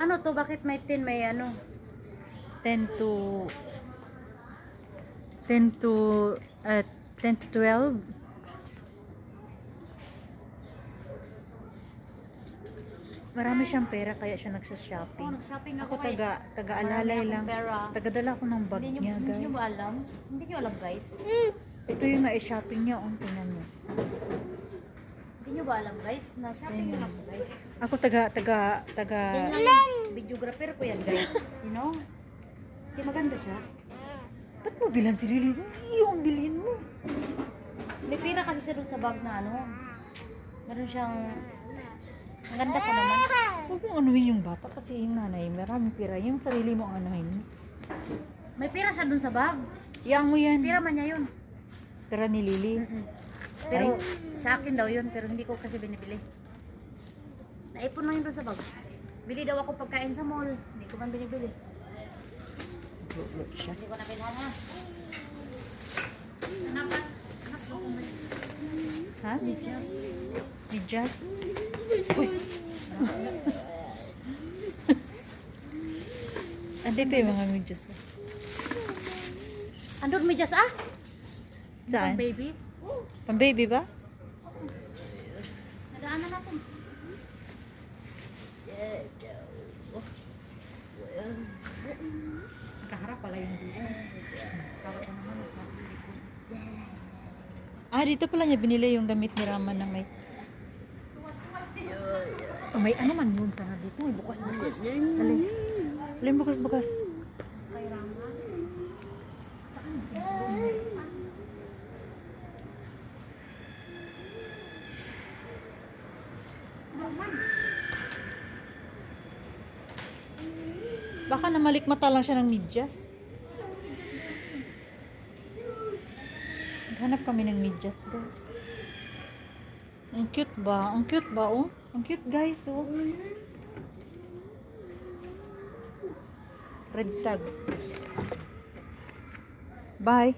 Ano to? Bakit may 10? May ano? 10 to 10 to 10 to 12. Marami siyang pera kaya siya Oh, nagsa-shopping. nag-shopping Ako ako kay... taga-alalay Marami lang. akong pera. Tagadala ko ng bag Hindi niya, nyo guys. ba alam? Hindi nyo alam, guys. Ito yung na-shopping niya, tingnan niyo. Hindi nyo ba alam, guys? Na shopping Ayan. lang ako, guys. Ako Yan lang yung videographer ko yan, guys. You know? Hindi maganda siya. Ba't mo bilang si Lily? Yung bilhin mo. May pira kasi siya doon sa bag na ano. Meron siyang... Ang ganda ko naman. Huwag mong anuhin yung bata kasi yung nanay, maraming pira. Yung sarili mo ang anuhin. May pira siya doon sa bag. Iyang mo yan. Pira man niya yun. Pira ni Lily. Pero sa akin daw yun, pero hindi ko kasi binibili. Naipon lang yun doon sa bag. Bili daw ako pagkain sa mall. Hindi ko man binibili. Look siya. Hindi ko na kailangan. Anak ba? Anak ko may... Ha? Medyas. Medyas? Uy. Andito yung mga medyas. Andun medyas ah? Saan? Pang baby. Pang baby ba? Nadaanan natin. Nakaharap pala yung dito. Kawat na naman sa likod. Dito pala niya binili yung damit ni Rama na may... Oh, may ano man yun tara dito. May bukas-bukas. Alin? Alin bukas-bukas? Kay Rama. Baka namalikmata lang siya ng medyas. Hanap kami ng medyas, guys. Ang cute ba? Ang cute ba, oh? Ang cute, guys, oh. Red tag. Bye.